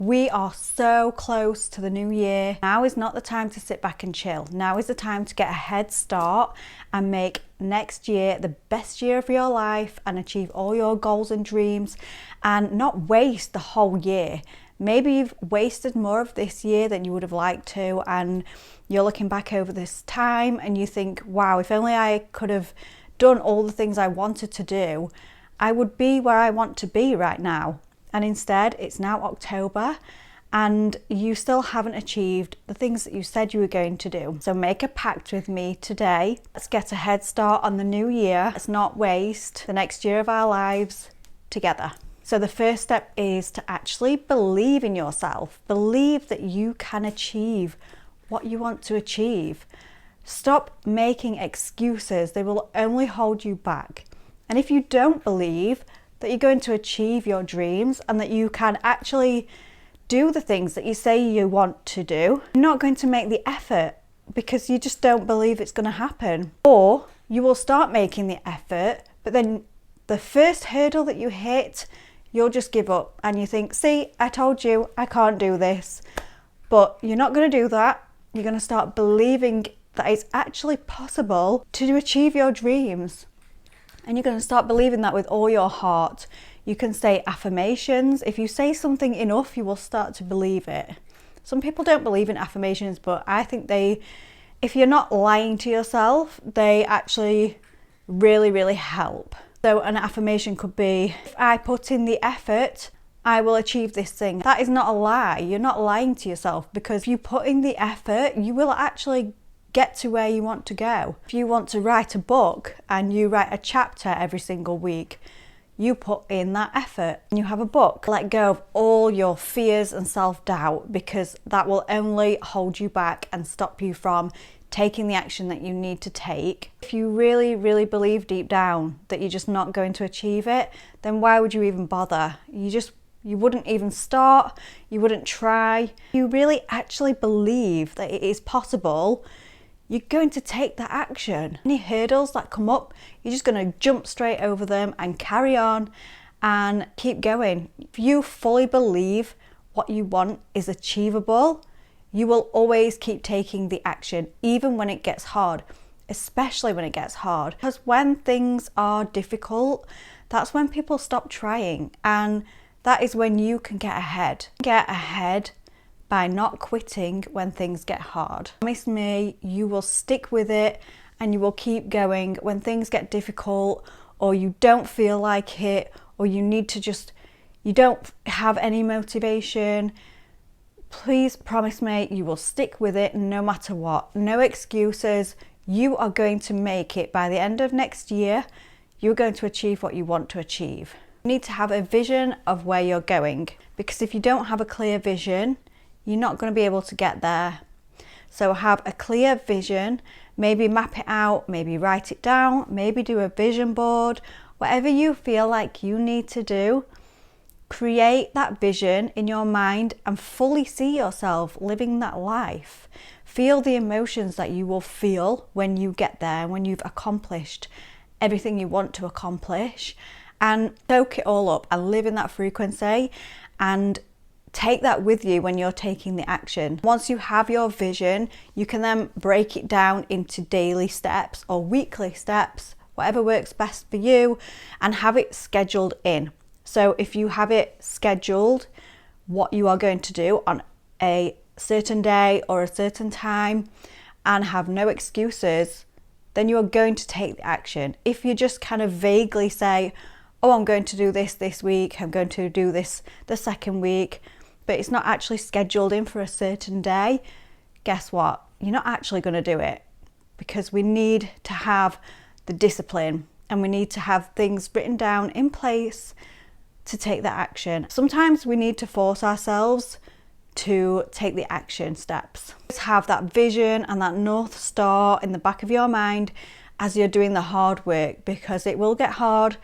We are so close to the new year. Now is not the time to sit back and chill. Now is the time to get a head start and make next year the best year of your life and achieve all your goals and dreams and not waste the whole year. Maybe you've wasted more of this year than you would have liked to, and you're looking back over this time and you think, wow, if only I could have done all the things I wanted to do, I would be where I want to be right now. And instead, it's now October and you still haven't achieved the things that you said you were going to do. So make a pact with me today. Let's get a head start on the new year. Let's not waste the next year of our lives together. So the first step is to actually believe in yourself. Believe that you can achieve what you want to achieve. Stop making excuses. They will only hold you back. And if you don't believe that you're going to achieve your dreams and that you can actually do the things that you say you want to do, you're not going to make the effort because you just don't believe it's going to happen. Or you will start making the effort, but then the first hurdle that you hit, you'll just give up and you think, see, I told you I can't do this. But you're not going to do that. You're going to start believing that it's actually possible to achieve your dreams. And you're going to start believing that with all your heart. You can say affirmations. If you say something enough, you will start to believe it. Some people don't believe in affirmations, but I think if you're not lying to yourself, they actually really help. So an affirmation could be, if I put in the effort, I will achieve this thing. That is not a lie. You're not lying to yourself, because if you put in the effort, you will actually get to where you want to go. If you want to write a book and you write a chapter every single week, you put in that effort and you have a book. Let go of all your fears and self-doubt, because that will only hold you back and stop you from taking the action that you need to take. If you really believe deep down that you're just not going to achieve it, then why would you even bother? You wouldn't even start, you wouldn't try. You really actually believe that it is possible, you're going to take that action. Any hurdles that come up, you're just going to jump straight over them and carry on and keep going. If you fully believe what you want is achievable, you will always keep taking the action, even when it gets hard, especially when it gets hard. Because when things are difficult, that's when people stop trying, and that is when you can get ahead. Get ahead by not quitting when things get hard. Promise me you will stick with it and you will keep going when things get difficult, or you don't feel like it, or you don't have any motivation. Please promise me you will stick with it no matter what. No excuses. You are going to make it by the end of next year. You're going to achieve what you want to achieve. You need to have a vision of where you're going, because if you don't have a clear vision, you're not going to be able to get there. So have a clear vision, maybe map it out, maybe write it down, maybe do a vision board, whatever you feel like you need to do. Create that vision in your mind and fully see yourself living that life. Feel the emotions that you will feel when you get there, when you've accomplished everything you want to accomplish, and soak it all up and live in that frequency and take that with you when you're taking the action. Once you have your vision, you can then break it down into daily steps or weekly steps, whatever works best for you, and have it scheduled in. So if you have it scheduled, what you are going to do on a certain day or a certain time, and have no excuses, then you are going to take the action. If you just kind of vaguely say, oh, I'm going to do this week, I'm going to do this the second week, but it's not actually scheduled in for a certain day, guess what? You're not actually going to do it, because we need to have the discipline and we need to have things written down in place to take that action. Sometimes we need to force ourselves to take the action steps. Just have that vision and that North Star in the back of your mind as you're doing the hard work, because it will get hard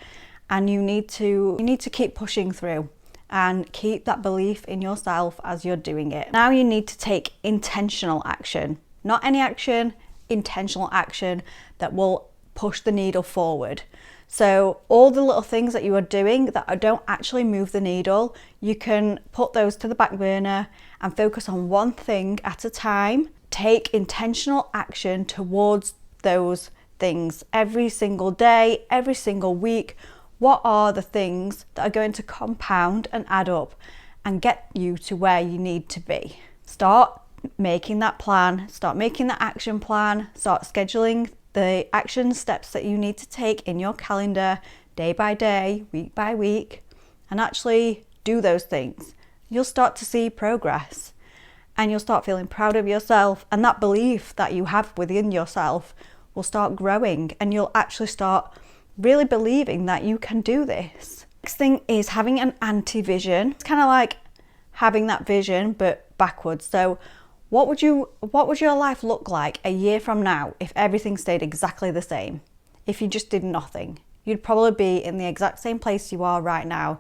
and you need to keep pushing through and keep that belief in yourself as you're doing it. Now you need to take intentional action. Not any action, intentional action that will push the needle forward. So all the little things that you are doing that don't actually move the needle, you can put those to the back burner and focus on one thing at a time. Take intentional action towards those things every single day, every single week. What are the things that are going to compound and add up and get you to where you need to be? Start making that plan, start making the action plan, start scheduling the action steps that you need to take in your calendar day by day, week by week, and actually do those things. You'll start to see progress and you'll start feeling proud of yourself, and that belief that you have within yourself will start growing and you'll actually start really believing that you can do this. Next thing is having an anti-vision. It's kind of like having that vision but backwards. So what would your life look like a year from now if everything stayed exactly the same? If you just did nothing? You'd probably be in the exact same place you are right now,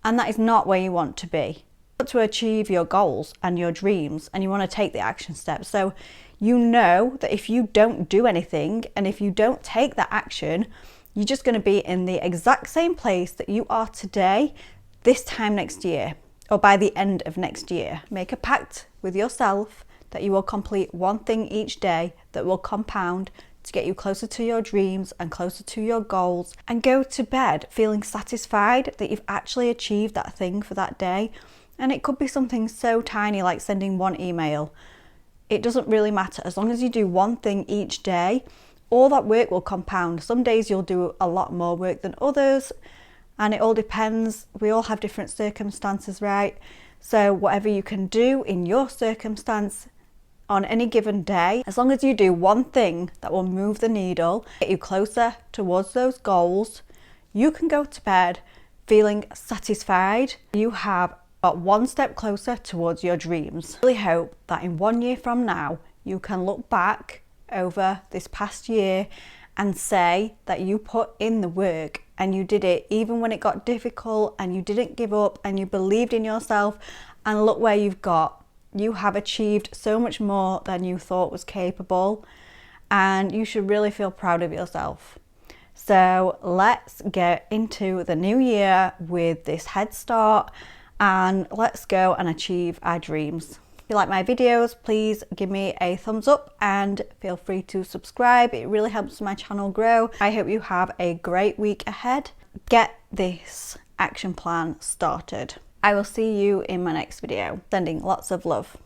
and that is not where you want to be. You want to achieve your goals and your dreams, and you want to take the action steps. So you know that if you don't do anything and if you don't take that action, you're just going to be in the exact same place that you are today this time next year, or by the end of next year. Make a pact with yourself that you will complete one thing each day that will compound to get you closer to your dreams and closer to your goals, and go to bed feeling satisfied that you've actually achieved that thing for that day. And it could be something so tiny like sending one email. It doesn't really matter. As long as you do one thing each day, all that work will compound. Some days you'll do a lot more work than others, and it all depends. We all have different circumstances, right? So whatever you can do in your circumstance on any given day, as long as you do one thing that will move the needle, get you closer towards those goals, you can go to bed feeling satisfied. You have got one step closer towards your dreams. I really hope that in 1 year from now, you can look back over this past year and say that you put in the work and you did it even when it got difficult, and you didn't give up and you believed in yourself, and look where you've got. You have achieved so much more than you thought was capable, and you should really feel proud of yourself. So let's get into the new year with this head start, and let's go and achieve our dreams. If you like my videos, please give me a thumbs up and feel free to subscribe. It really helps my channel grow. I hope you have a great week ahead. Get this action plan started. I will see you in my next video. Sending lots of love.